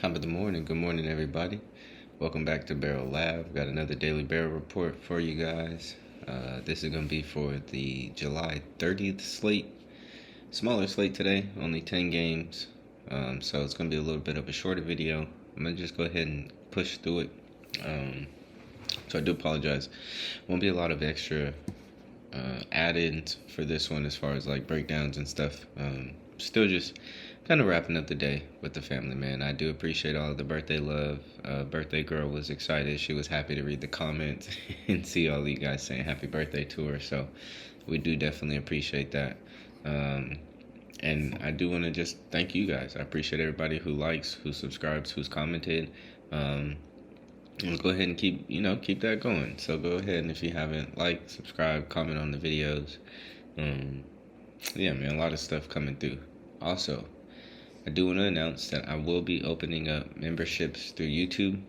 Top of the morning. Good morning, everybody. Welcome back to BarrelLab. Got another daily barrel report for you guys. This is going to be for the July 30th slate. Smaller slate today, only 10 games. So it's going to be a little bit of a shorter video. I'm going to just go ahead and push through it. So I do apologize. Won't be a lot of extra add-ins for this one as far as like breakdowns and stuff. Still just kind of wrapping up the day with the family, man. I do appreciate all the birthday love. Birthday girl was excited. She was happy to read the comments and see all of you guys saying happy birthday to her. So we do definitely appreciate that. And I do want to just thank you guys. I appreciate everybody who likes, who subscribes, who's commented. Let's go ahead and keep that going. So go ahead, and if you haven't, like, subscribe, comment on the videos. Yeah, man, a lot of stuff coming through. Also, I do want to announce that I will be opening up memberships through YouTube.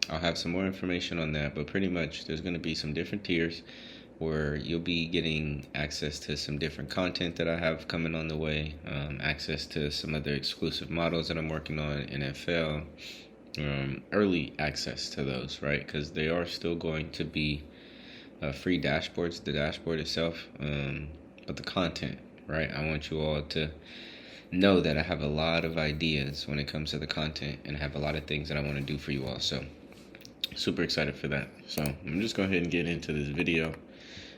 I'll have some more information on that, but pretty much there's going to be some different tiers where you'll be getting access to some different content that I have coming on the way, access to some other exclusive models that I'm working on, NFL, early access to those, right? Because they are still going to be free dashboards, the dashboard itself, but the content, right? I want you all to know that I have a lot of ideas when it comes to the content, and I have a lot of things that I want to do for you all. So super excited for that. So I'm just going to go ahead and get into this video.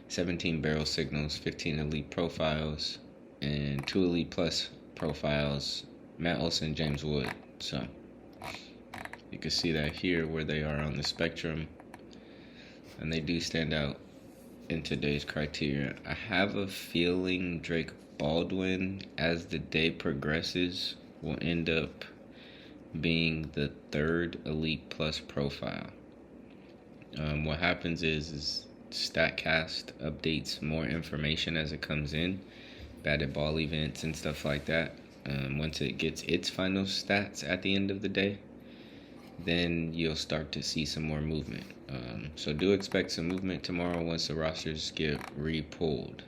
17 barrel signals, 15 elite profiles, and 2 elite plus profiles, Matt Olson, James Wood. So you can see that here where they are on the spectrum, and they do stand out in today's criteria. I have a feeling Drake Baldwin, as the day progresses, will end up being the third elite plus profile. What happens is StatCast updates more information as it comes in, batted ball events and stuff like that. Once it gets its final stats at the end of the day, then you'll start to see some more movement. So do expect some movement tomorrow once the rosters get re-pulled.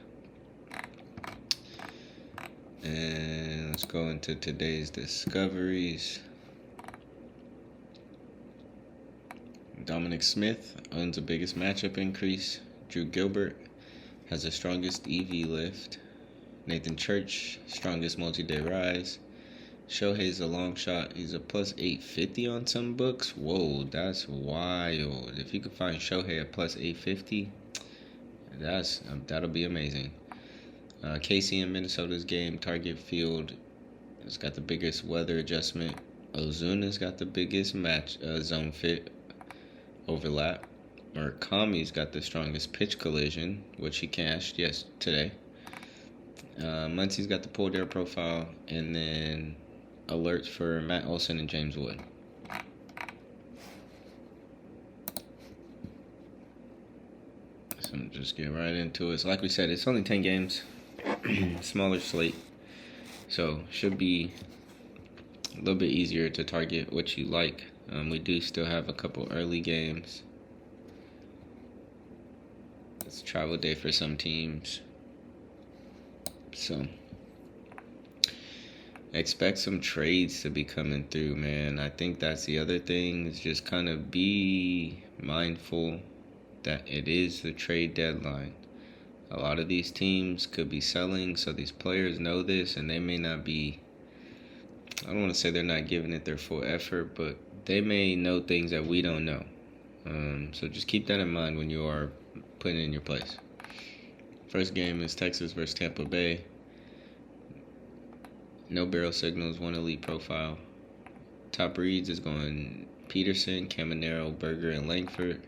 And let's go into today's discoveries. Dominic Smith owns the biggest matchup increase. Drew Gilbert has the strongest EV lift. Nathan Church, strongest multi-day rise. Shohei's a long shot. He's a plus 850 on some books. Whoa, that's wild. If you could find Shohei at plus 850, that'll be amazing. Casey in Minnesota's game, target field, has got the biggest weather adjustment. Ozuna's got the biggest match zone fit overlap. Murakami's got the strongest pitch collision, which he cashed today. Muncie's got the pulled air profile, and then alerts for Matt Olson and James Wood. So I'm just get right into it. So like we said, it's only 10 games, smaller slate, so should be a little bit easier to target what you like. We do still have a couple early games. It's a travel day for some teams, so expect some trades to be coming through, man. I think that's the other thing, is just kind of be mindful that it is the trade deadline. A lot of these teams could be selling, so these players know this, and they may not be, I don't want to say they're not giving it their full effort, but they may know things that we don't know. So just keep that in mind when you are putting in your place. First game is Texas versus Tampa Bay. No barrel signals, 1 elite profile. Top reads is going Peterson, Caminero, Berger, and Langford.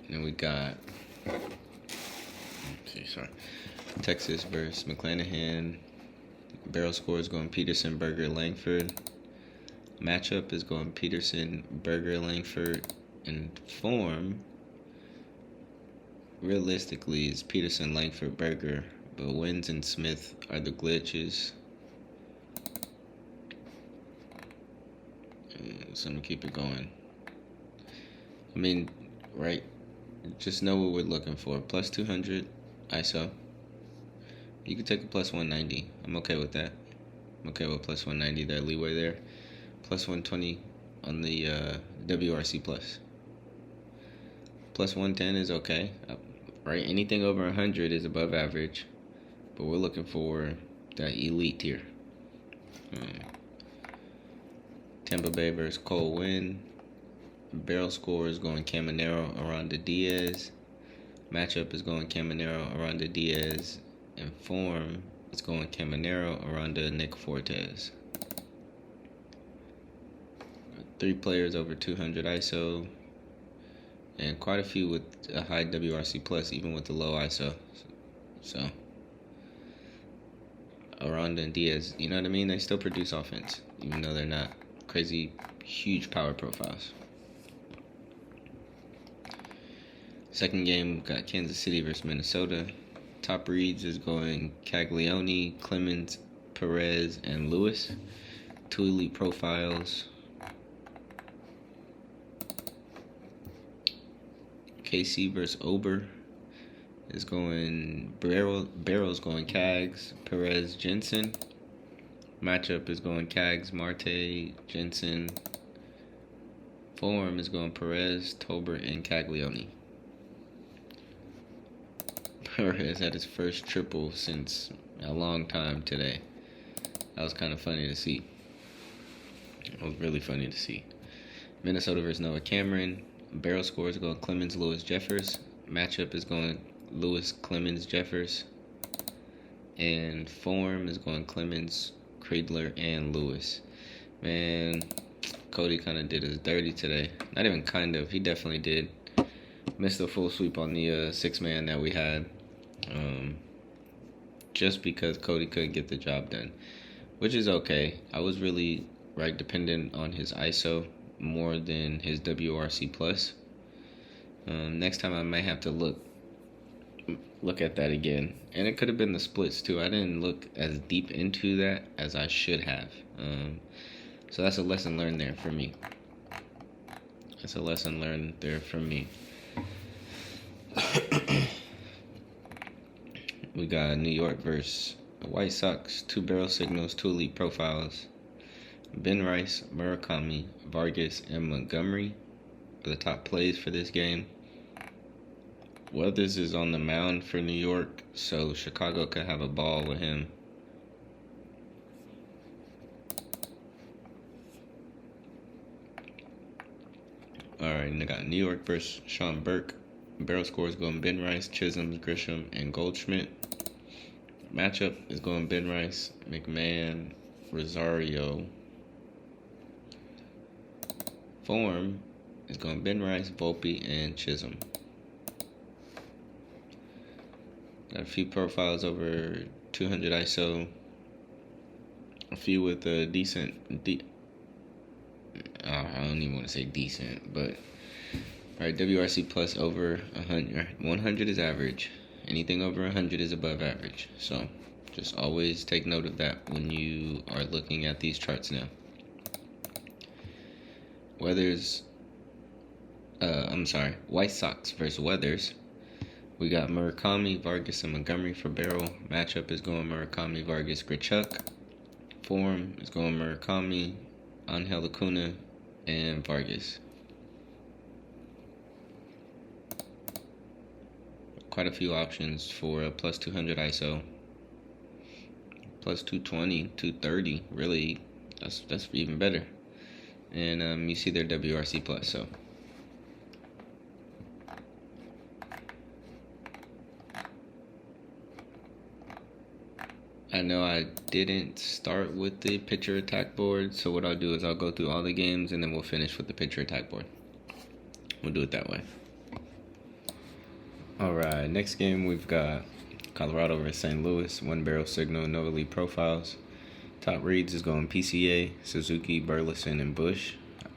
And we got Texas versus McClanahan. Barrel score is going Peterson, Berger, Langford. Matchup is going Peterson, Berger, Langford. And form, realistically, is Peterson, Langford, Berger. But Wins and Smith are the glitches. So I'm going to keep it going. I mean, right? Just know what we're looking for. Plus 200 ISO. You could take a plus 190. I'm okay with that. I'm okay with plus 190, that leeway there. Plus 120 on the WRC plus. Plus 110 is okay, right? Anything over 100 is above average, but we're looking for that elite tier. Tampa Bay versus Cole Winn. Barrel score is going Caminero, Aranda Diaz. Matchup is going Caminero, Aranda Diaz. And form is going Caminero, Aranda, Nick Fortes. 3 players over 200 ISO. And quite a few with a high WRC plus, even with the low ISO. So, Aranda and Diaz, you know what I mean? They still produce offense, even though they're not crazy, huge power profiles. Second game, we've got Kansas City versus Minnesota. Top reads is going Caglione, Clemens, Perez, and Lewis. 2 elite profiles. KC versus Ober is going Barrel's going Cags, Perez, Jensen. Matchup is going Cags, Marte, Jensen. Form is going Perez, Tolbert, and Caglione. Perez had his first triple since a long time today. That was kind of funny to see. It was really funny to see. Minnesota versus Noah Cameron. Barrel score is going Clemens, Lewis, Jeffers. Matchup is going Lewis, Clemens, Jeffers. And form is going Clemens, Cradler, and Lewis. Man, Cody kind of did us dirty today. Not even kind of. He definitely did. Missed a full sweep on the 6-man that we had. Just because Cody couldn't get the job done. Which is okay. I was really dependent on his ISO more than his WRC plus. Next time I might have to look at that again, and it could have been the splits too. I didn't look as deep into that as I should have. So that's a lesson learned there for me. We got New York versus the White Sox. 2 barrel signals, 2 elite profiles. Ben Rice, Murakami, Vargas, and Montgomery are the top plays for this game. Weathers is on the mound for New York, so Chicago could have a ball with him. Alright, and I got New York versus Sean Burke. Barrel scores going Ben Rice, Chisholm, Grisham, and Goldschmidt. Matchup is going Ben Rice, McMahon, Rosario. Form is going Ben Rice, Volpe, and Chisholm. Got a few profiles over 200 ISO. A few with a decent... I don't even want to say decent, but... Alright, WRC plus over 100. 100 is average. Anything over 100 is above average. So, just always take note of that when you are looking at these charts now. White Sox versus Weathers. We got Murakami, Vargas, and Montgomery for barrel. Matchup is going Murakami, Vargas, Grichuk. Form is going Murakami, Angel Acuna, and Vargas. Quite a few options for a plus 200 ISO. Plus 220, 230, really, that's even better. And you see their WRC plus, so. I know I didn't start with the pitcher attack board, so what I'll do is I'll go through all the games and then we'll finish with the pitcher attack board. We'll do it that way. Alright, next game we've got Colorado versus St. Louis. 1 barrel signal, no elite profiles. Top reads is going PCA, Suzuki, Burleson, and Bush.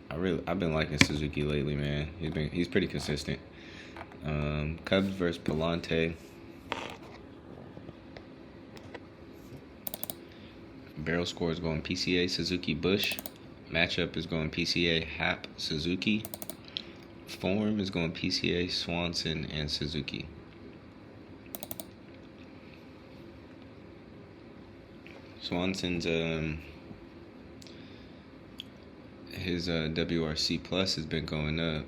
I've been liking Suzuki lately, man. He's pretty consistent. Cubs versus Palante. Barrel score is going PCA, Suzuki, Bush. Matchup is going PCA, Happ, Suzuki. Form is going PCA, Swanson, and Suzuki. Swanson's his WRC plus has been going up.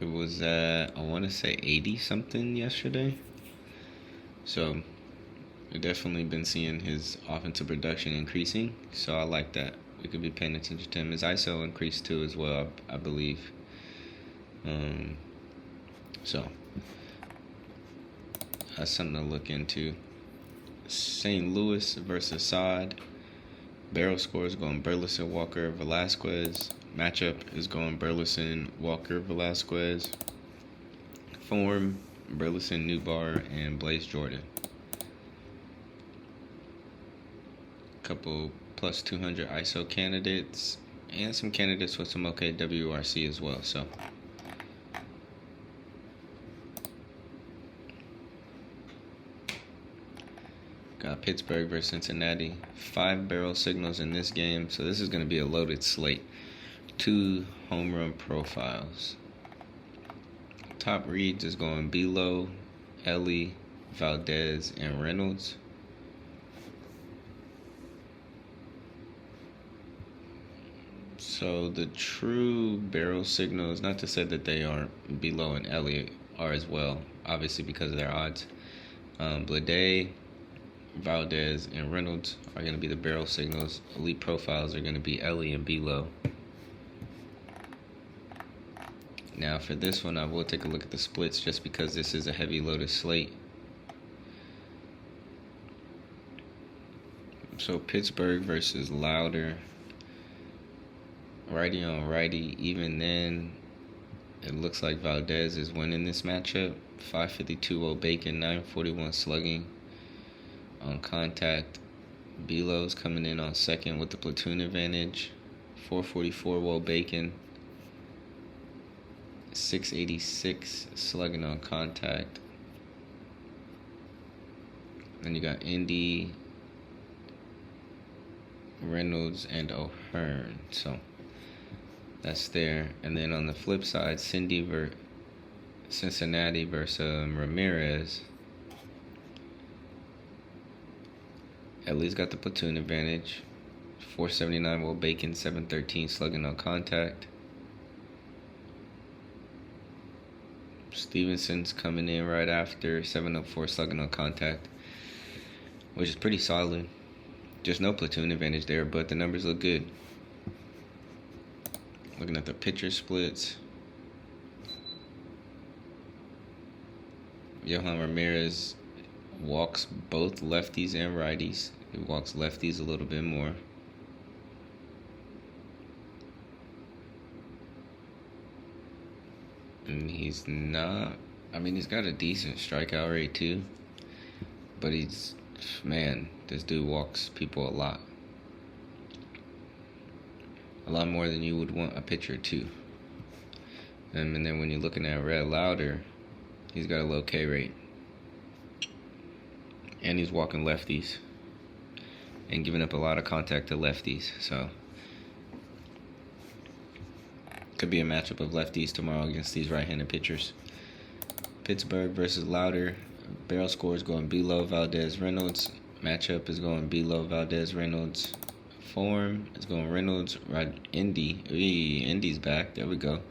It was at, I want to say 80 something yesterday. So we've definitely been seeing his offensive production increasing. So I like that. We could be paying attention to him. His ISO increased too as well, I believe. So that's something to look into. St. Louis versus Sod. Barrel score is going Burleson, Walker, Velasquez. Matchup is going Burleson, Walker, Velasquez. Form, Burleson, Newbar, and Blaze Jordan. Couple plus 200 ISO candidates, and some candidates with some okay WRC as well. So got Pittsburgh versus Cincinnati. 5 barrel signals in this game, so this is going to be a loaded slate. 2 home run profiles. Top reads is going Belo, Ellie, Valdez, and Reynolds. So the true barrel signals, not to say that they aren't, Belo and Ellie are as well, obviously because of their odds. Blade, Valdez, and Reynolds are going to be the barrel signals. Elite profiles are going to be Ellie and Belo. Now for this one, I will take a look at the splits just because this is a heavy loaded slate. So Pittsburgh versus Louder. Righty on righty. Even then, it looks like Valdez is winning this matchup. 552 Old Bacon, 941 slugging. On contact, Belo's coming in on second with the platoon advantage. 444 Wold Bacon, 686 slugging on contact. Then you got Indy, Reynolds, and O'Hearn. So that's there. And then on the flip side, Cincinnati versus Ramirez. Ellie's got the platoon advantage. 479 Will Bacon, 713 slugging on contact. Stevenson's coming in right after, 704 slugging on contact, which is pretty solid. Just no platoon advantage there, but the numbers look good. Looking at the pitcher splits. Johan Ramirez walks both lefties and righties. He walks lefties a little bit more. And he's not, he's got a decent strikeout rate too. But this dude walks people a lot. A lot more than you would want a pitcher to. And then when you're looking at Red Louder, he's got a low K rate. And he's walking lefties. And giving up a lot of contact to lefties. So could be a matchup of lefties tomorrow against these right-handed pitchers. Pittsburgh versus Louder. Barrel score is going Belo, Valdez, Reynolds. Matchup is going Belo, Valdez, Reynolds. Form is going Reynolds, Indy. Indy's back. There we go.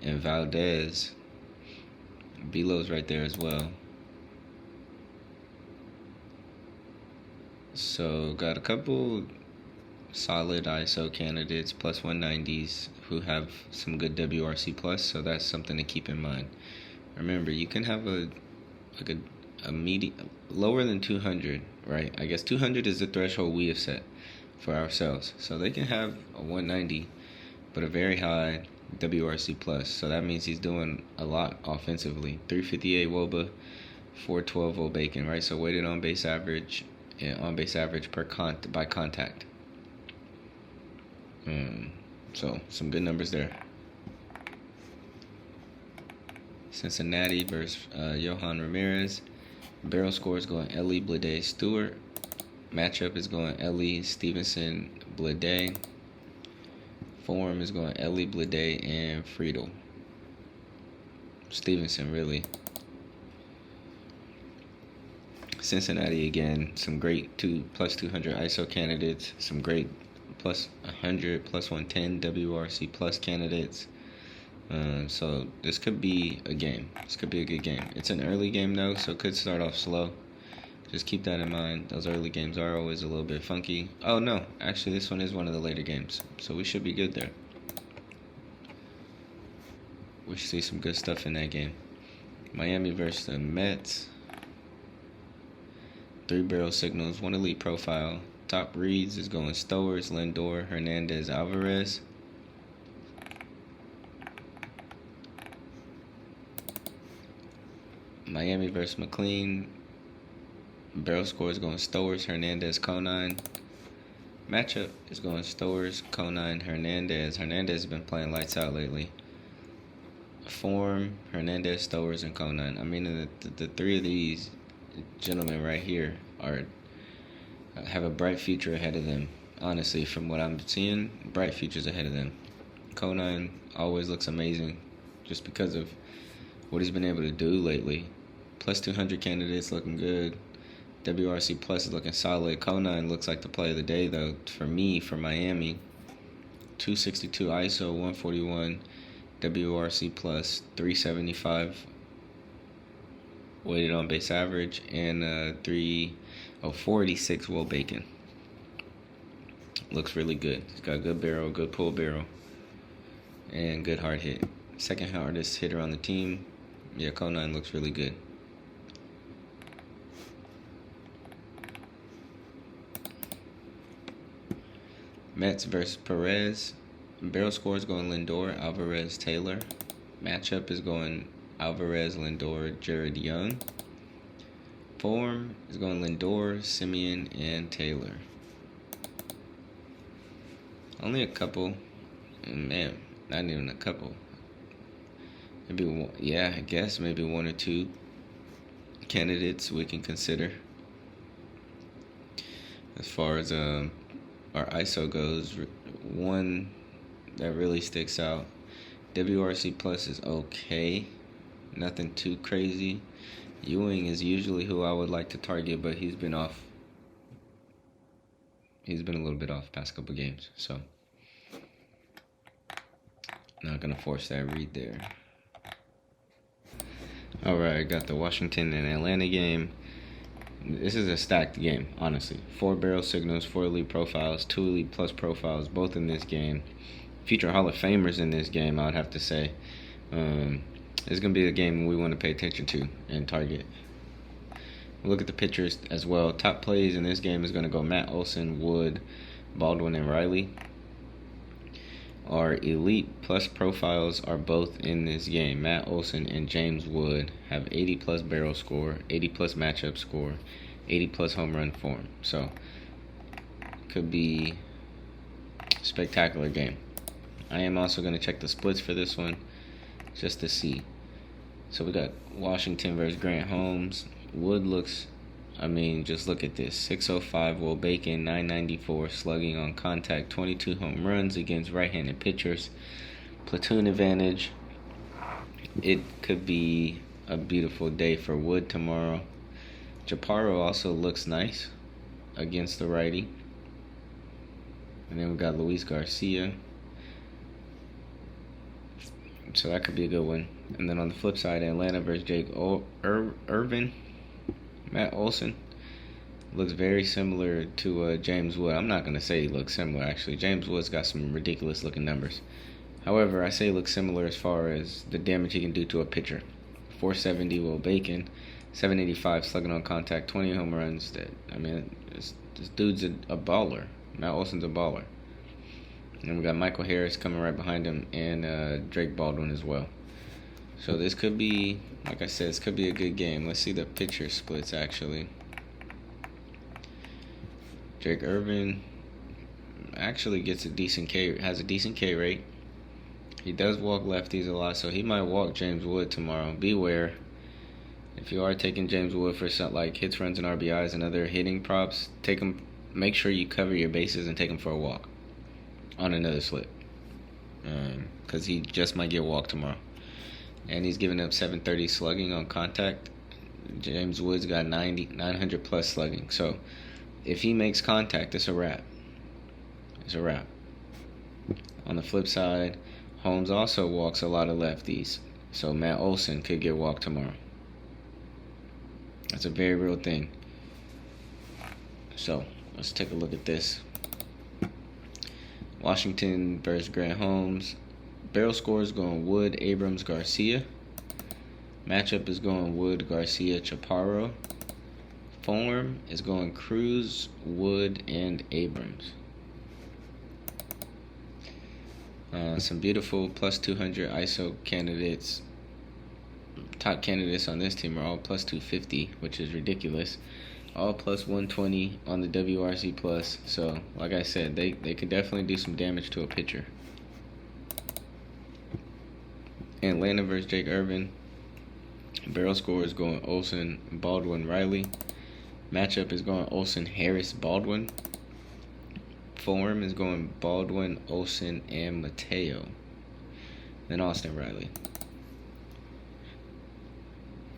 And Valdez. Belo's right there as well. So got a couple solid ISO candidates, plus 190s, who have some good WRC plus, so that's something to keep in mind. Remember, you can have a lower than 200, right? I guess 200 is the threshold we have set for ourselves. So they can have a 190, but a very high WRC plus. So that means he's doing a lot offensively. 358 WOBA, 412 Old Bacon, right? So weighted on base average, and on base average by contact. So some good numbers there. Cincinnati versus Johan Ramirez. Barrel score is going Ellie, Blade, Stewart. Matchup is going Ellie, Stevenson, Blade. Form is going Ellie, Blade, and Friedel. Stevenson, really. Cincinnati again, some great plus 200 ISO candidates, some great plus 100, plus 110 WRC plus candidates. So this could be a game. This could be a good game. It's an early game though, so it could start off slow. Just keep that in mind. Those early games are always a little bit funky. Oh no, actually this one is one of the later games, so we should be good there. We should see some good stuff in that game. Miami versus the Mets. 3 barrel signals, 1 elite profile. Top reads is going Stowers, Lindor, Hernandez, Alvarez. Miami versus McLean. Barrel score is going Stowers, Hernandez, Conine. Matchup is going Stowers, Conine, Hernandez. Hernandez has been playing lights out lately. Form, Hernandez, Stowers, and Conine. I mean, the 3 of these gentlemen right here have a bright future ahead of them. Honestly, from what I'm seeing, bright futures ahead of them. Conine always looks amazing just because of what he's been able to do lately. Plus 200 candidates looking good. WRC plus is looking solid. Conine looks like the play of the day though for me, for Miami. 262 ISO, 141 WRC plus, 375 weighted on base average, and 486 Will Bacon. Looks really good. He's got a good barrel, good pull barrel, and good hard hit. Second hardest hitter on the team. Yeah, Conine looks really good. Mets versus Perez. Barrel score is going Lindor, Alvarez, Taylor. Matchup is going Alvarez, Lindor, Jared Young. Form is going Lindor, Simeon, and Taylor. Only a couple. Man, not even a couple. Maybe one, yeah, I guess maybe 1 or 2 candidates we can consider. As far as our ISO goes, one that really sticks out. WRC plus is okay. Nothing too crazy. Ewing is usually who I would like to target, but he's been off. He's been a little bit off past couple games, so not gonna force that read there. Alright, got the Washington and Atlanta game. This is a stacked game, honestly. 4 barrel signals, 4 elite profiles, 2 elite plus profiles, both in this game. Future Hall of Famers in this game, I would have to say. It's going to be a game we want to pay attention to and target. Look at the pitchers as well. Top plays in this game is going to go Matt Olson, Wood, Baldwin, and Riley. Our elite plus profiles are both in this game. Matt Olson and James Wood have 80 plus barrel score, 80 plus matchup score, 80 plus home run form. So, could be a spectacular game. I am also going to check the splits for this one just to see. So we got Washington versus Grant Holmes. Wood looks, just look at this. 605 Will Bacon, 994 slugging on contact, 22 home runs against right-handed pitchers. Platoon advantage. It could be a beautiful day for Wood tomorrow. Chaparro also looks nice against the righty. And then we got Luis Garcia. So that could be a good one. And then on the flip side, Atlanta versus Jake Irvin. Matt Olson looks very similar to James Wood. I'm not going to say he looks similar, actually. James Wood's got some ridiculous looking numbers. However, I say he looks similar as far as the damage he can do to a pitcher. 470 Will Bacon, 785 slugging on contact, 20 home runs. This dude's a baller. Matt Olson's a baller. And we got Michael Harris coming right behind him, and Drake Baldwin as well. So this could be, like I said, this could be a good game. Let's see the pitcher splits, actually. Drake Irvin actually has a decent K rate. He does walk lefties a lot, so he might walk James Wood tomorrow. Beware. If you are taking James Wood for something like hits, runs, and RBIs and other hitting props, take him. Make sure you cover your bases and take him for a walk on another slip, because he just might get walked tomorrow. And he's giving up 730 slugging on contact. James Woods got 900 plus slugging. So if he makes contact, it's a wrap. It's a wrap. On the flip side, Holmes also walks a lot of lefties. So Matt Olson could get walked tomorrow. That's a very real thing. So let's take a look at this. Washington versus Grant Holmes. Barrel score is going Wood, Abrams, Garcia. Matchup is going Wood, Garcia, Chaparro. Form is going Cruz, Wood, and Abrams. Some beautiful plus 200 ISO candidates. Top candidates on this team are all plus 250, which is ridiculous. All plus 120 on the WRC plus. So, like I said, they could definitely do some damage to a pitcher. Atlanta versus Jake Irvin. Barrel score is going Olson, Baldwin, Riley. Matchup is going Olson, Harris, Baldwin. Form is going Baldwin, Olson, and Mateo. Then Austin Riley.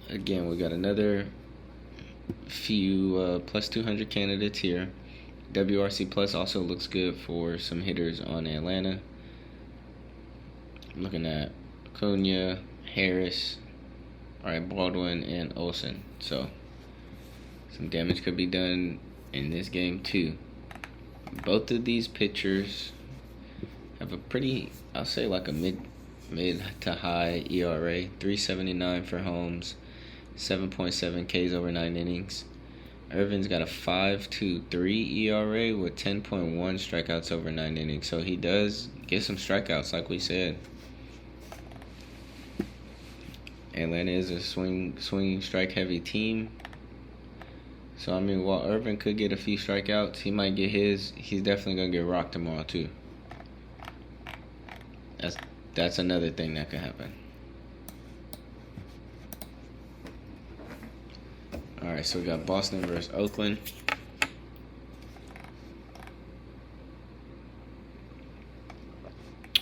Again, we got another few plus 200 candidates here. WRC Plus also looks good for some hitters on Atlanta. I'm looking at Cunha, Harris, Baldwin, and Olson. So some damage could be done in this game too. Both of these pitchers have a pretty, I'll say like a mid to high ERA. 3.79 for Holmes, 7.7 Ks over 9 innings. Irvin's got a 5.23 ERA with 10.1 strikeouts over 9 innings. So he does get some strikeouts, like we said. Atlanta is a swinging strike heavy team. So I mean, while Irvin could get a few strikeouts, he might get his. He's definitely gonna get rocked tomorrow too. That's another thing that could happen. All right, so we got Boston versus Oakland.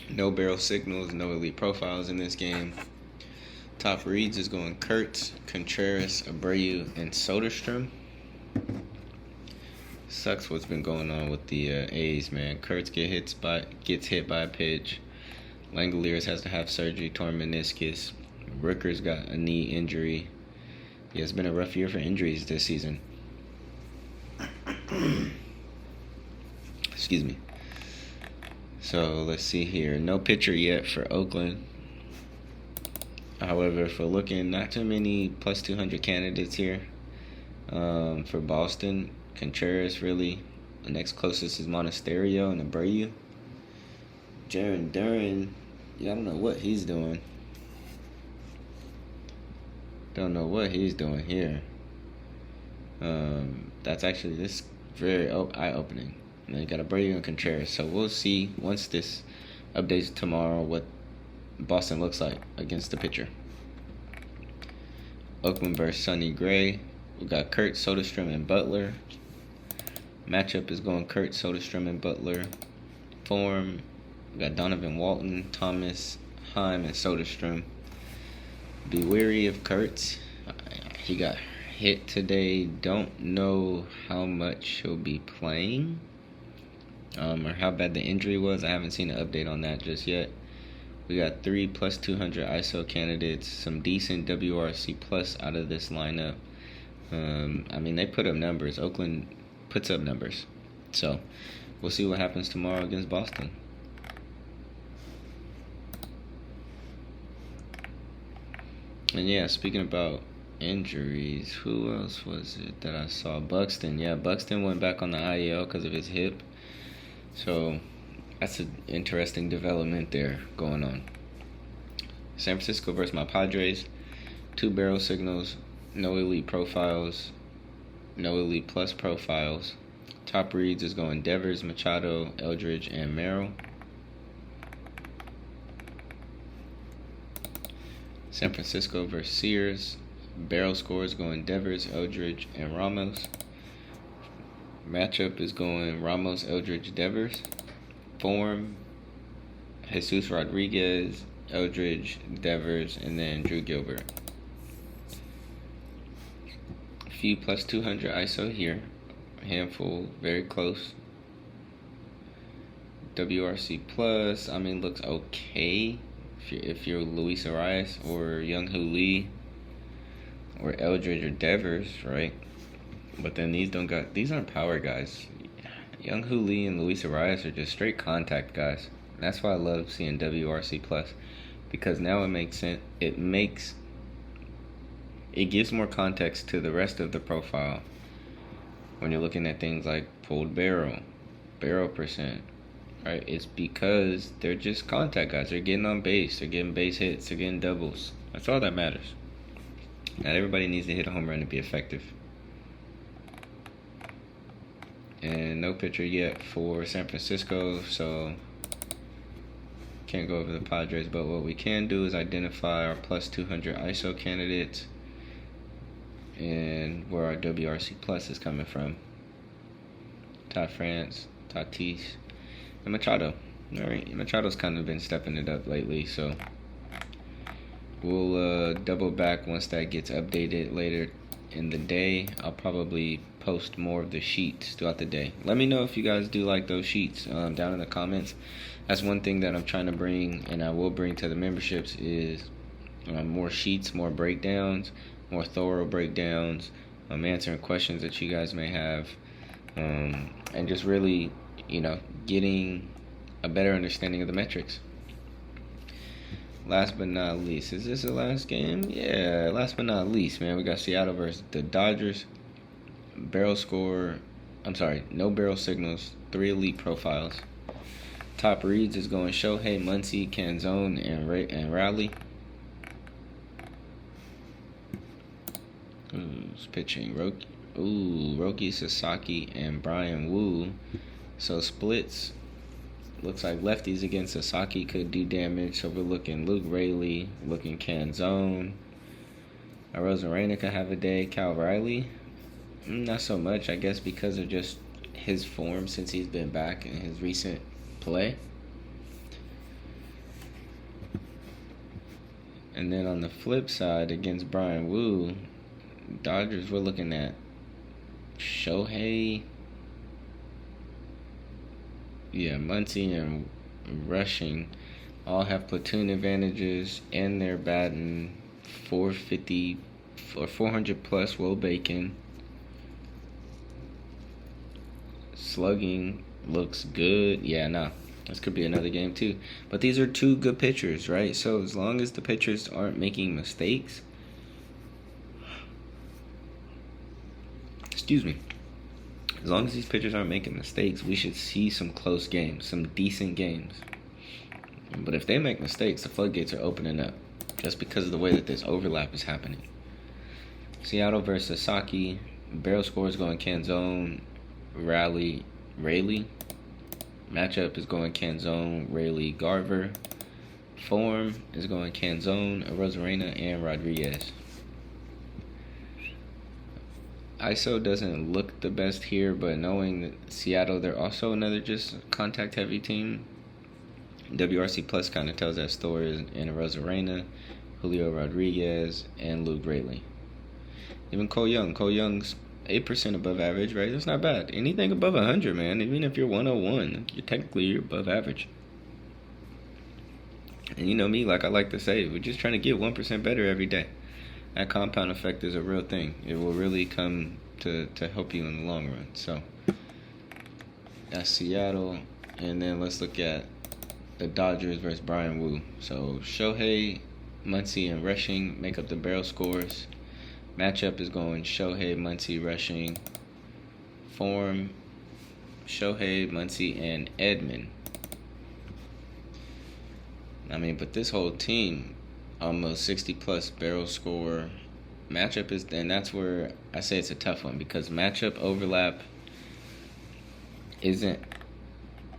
No barrel signals, no elite profiles in this game. Top reads is going Kurtz, Contreras, Abreu, and Soderstrom. Sucks what's been going on with the A's, man. Kurtz gets hit by a pitch. Langoliers has to have surgery, torn meniscus. Rooker's got a knee injury. Yeah, it's been a rough year for injuries this season. Excuse me. So let's see here. No pitcher yet for Oakland. However, if we're looking, not too many plus 200 candidates here. For Boston, Contreras really. The next closest is Monasterio and Abreu. Jaron Duran, I don't know what he's doing. Don't know what he's doing here. That's actually this very eye-opening. And then you got Abreu and Contreras. So we'll see once this updates tomorrow what Boston looks like against the pitcher. Oakland versus Sonny Gray. We got Kurt, Soderstrom, and Butler. Matchup is going Kurt, Soderstrom, and Butler. Form, we got Donovan Walton, Thomas, Heim, and Soderstrom. Be wary of Kurtz. He got hit today. Don't know how much he'll be playing or how bad the injury was. I haven't seen an update on that just yet. We got 3 plus 200 ISO candidates, some decent WRC plus out of this lineup. I mean, they put up numbers. Oakland puts up numbers. So we'll see what happens tomorrow against Boston. And yeah, speaking about injuries, who else was it that I saw? Buxton. Yeah, Buxton went back on the IL because of his hip. So that's an interesting development there going on. San Francisco versus my Padres. 2 barrel signals, no elite profiles, no elite plus profiles. Top reads is going Devers, Machado, Eldridge, and Merrill. San Francisco versus Sears. Barrel score is going Devers, Eldridge, and Ramos. Matchup is going Ramos, Eldridge, Devers. Form, Jesus Rodriguez, Eldridge, Devers, and then Drew Gilbert. few plus 200 ISO here. A handful very close. WRC plus, I mean, looks okay if you're Luis Arias or Young Hoo Lee or Eldridge or Devers, right? But then these aren't power guys. Young Hoo Lee and Luis Arias are just straight contact guys. And that's why I love seeing WRC plus, because now it makes sense. It gives more context to the rest of the profile when you're looking at things like pulled barrel percent. Right, it's because they're just contact guys. They're getting on base. They're getting base hits. They're getting doubles. That's all that matters. Not everybody needs to hit a home run to be effective. And no pitcher yet for San Francisco, so can't go over the Padres. But what we can do is identify our plus 200 ISO candidates and where our WRC plus is coming from. Todd France, Tatis, and Machado. Alright, Machado's kind of been stepping it up lately, so we'll double back once that gets updated later in the day. I'll probably post more of the sheets throughout the day. Let me know if you guys do like those sheets down in the comments. That's one thing that I'm trying to bring, and I will bring to the memberships, is more sheets, more breakdowns, more thorough breakdowns, answering questions that you guys may have, and just really, getting a better understanding of the metrics. Last but not least, is this the last game? Yeah, last but not least, man, we got Seattle versus the Dodgers. No barrel signals, 3 elite profiles. Top reads is going Shohei, Muncy, Canzone, and Raleigh. Who's pitching? Roki Sasaki and Brian Wu. So splits. Looks like lefties against Sasaki could do damage. So we're looking Luke Raley, looking Canzone. Rosarena could have a day. Cal Riley, not so much, I guess, because of just his form since he's been back in his recent play. And then on the flip side, against Brian Wu, Dodgers, we're looking at Shohei, Muncy and Rushing all have platoon advantages, and they're batting 450 or 400 plus. Will Bacon. Slugging looks good. This could be another game too. But these are 2 good pitchers, right? So as long as the pitchers aren't making mistakes, as long as these pitchers aren't making mistakes, we should see some close games, some decent games. But if they make mistakes, the floodgates are opening up just because of the way that this overlap is happening. Seattle versus Sasaki. Barrel score is going Canzone, Raleigh. Matchup is going Canzone, Raleigh, Garver. Form is going Canzone, Rosarena, and Rodriguez. ISO doesn't look the best here, but knowing that Seattle, they're also another just contact-heavy team. WRC Plus kind of tells that story in Rosarena, Julio Rodriguez, and Luke Raley. Even Cole Young's 8% above average, right? That's not bad. Anything above 100, man, even if you're 101, you're above average. And you know me, like I like to say, we're just trying to get 1% better every day. That compound effect is a real thing. It will really come to help you in the long run. So that's Seattle. And then let's look at the Dodgers versus Brian Wu. So Shohei, Muncy, and Rushing make up the barrel scores. Matchup is going Shohei, Muncy, Rushing. Form, Shohei, Muncy, and Edman. But this whole team, almost 60 plus barrel score. Matchup is, and that's where I say it's a tough one, because matchup overlap isn't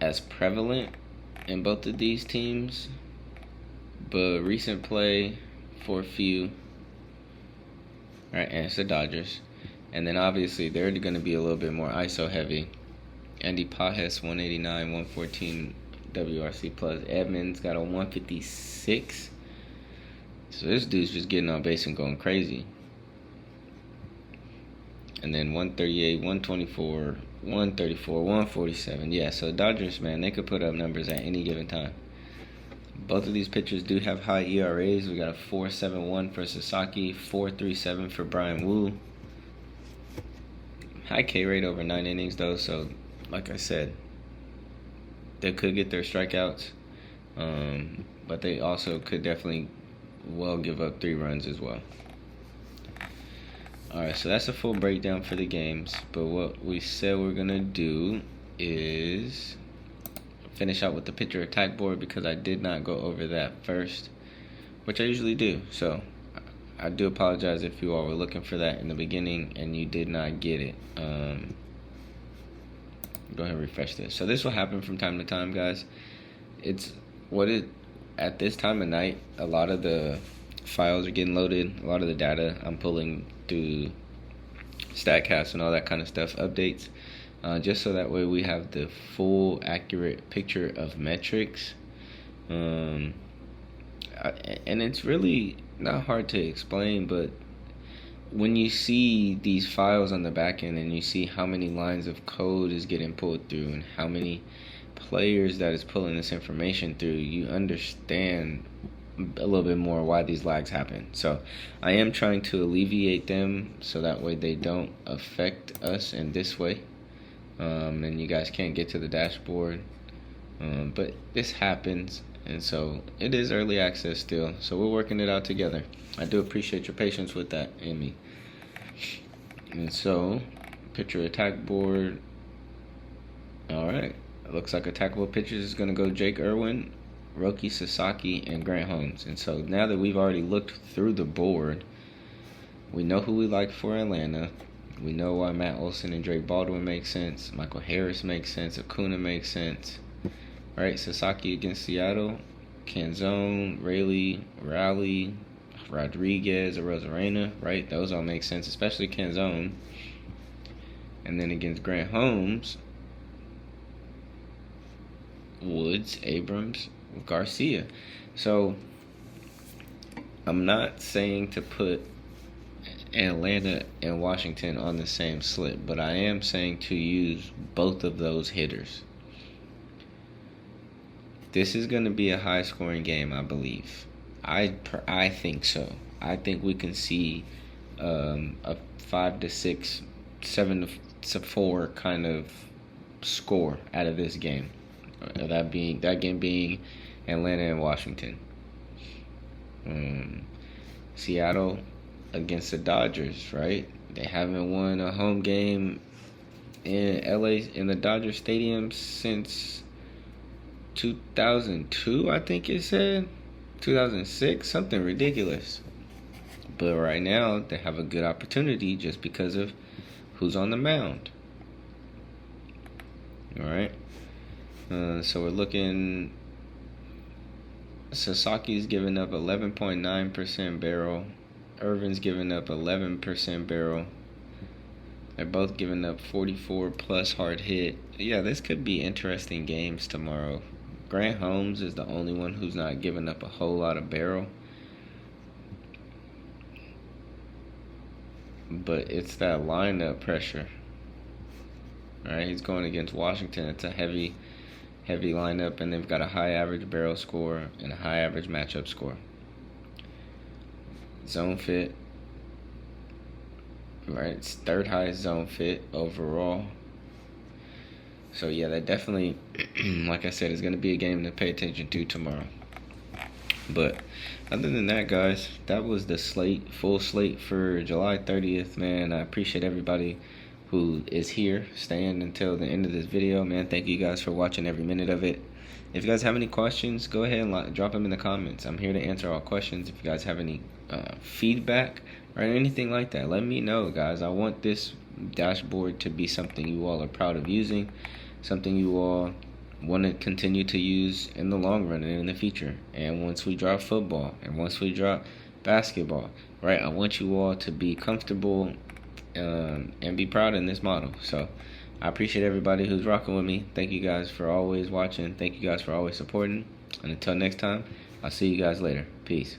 as prevalent in both of these teams, but recent play for a few, right? And it's the Dodgers, and then obviously they're going to be a little bit more ISO heavy. Andy Pajes 189, 114 WRC plus. Edmonds got a 156. So this dude's just getting on base and going crazy. And then 138, 124, 134, 147. Yeah, so Dodgers, man, they could put up numbers at any given time. Both of these pitchers do have high ERAs. We got a 4.71 for Sasaki, 4.37 for Brian Wu. High K rate over 9 innings, though, so like I said, they could get their strikeouts, but they also could definitely give up 3 runs as well. Alright, so that's a full breakdown for the games, but what we said we're going to do is finish out with the pitcher attack board because I did not go over that first, which I usually do. So I do apologize if you all were looking for that in the beginning and you did not get it. Go ahead and refresh this. So this will happen from time to time, guys. At this time of night, a lot of the files are getting loaded. A lot of the data I'm pulling through StatCast and all that kind of stuff updates, just so that way we have the full accurate picture of metrics. And it's really not hard to explain, but when you see these files on the back end and you see how many lines of code is getting pulled through and how many players that is pulling this information through, you understand a little bit more why these lags happen. So I am trying to alleviate them so that way they don't affect us in this way, and you guys can't get to the dashboard, but this happens, and so it is early access still, so we're working it out together. I do appreciate your patience with that, Amy. And so pitcher attack board. Alright, it looks like attackable pitchers is going to go Jake Irwin, Roki Sasaki, and Grant Holmes. And so now that we've already looked through the board, we know who we like for Atlanta. We know why Matt Olson and Drake Baldwin make sense. Michael Harris makes sense. Acuna makes sense. All right, Sasaki against Seattle. Canzone, Raleigh, Rodriguez, Arozarena. Right, those all make sense, especially Canzone. And then against Grant Holmes, Woods, Abrams, Garcia. So I'm not saying to put Atlanta and Washington on the same slip, but I am saying to use both of those hitters. This is going to be a high scoring game, I believe. I think so. I think we can see a 5-6, 7-4 kind of score out of this game. That game being Atlanta and Washington. Seattle against the Dodgers, right? They haven't won a home game in LA in the Dodger Stadium since 2002, I think it said. 2006, something ridiculous. But right now, they have a good opportunity just because of who's on the mound. Alright. So we're looking. Sasaki's giving up 11.9% barrel. Irvin's giving up 11% barrel. They're both giving up 44 plus hard hit. Yeah, this could be interesting games tomorrow. Grant Holmes is the only one who's not giving up a whole lot of barrel. But it's that lineup pressure. Alright, he's going against Washington. It's a heavy lineup, and they've got a high average barrel score and a high average matchup score. Zone fit. Right, it's third highest zone fit overall. So yeah, that definitely, like I said, is going to be a game to pay attention to tomorrow. But other than that, guys, that was the full slate for July 30th, man. I appreciate everybody who is here, staying until the end of this video, man. Thank you guys for watching every minute of it. If you guys have any questions, go ahead and drop them in the comments. I'm here to answer all questions. If you guys have any feedback or anything like that, let me know, guys. I want this dashboard to be something you all are proud of using, something you all want to continue to use in the long run and in the future. And once we drop football and once we drop basketball, right, I want you all to be comfortable and be proud in this model. So I appreciate everybody who's rocking with me. Thank you guys for always watching. Thank you guys for always supporting. And until next time, I'll see you guys later. Peace.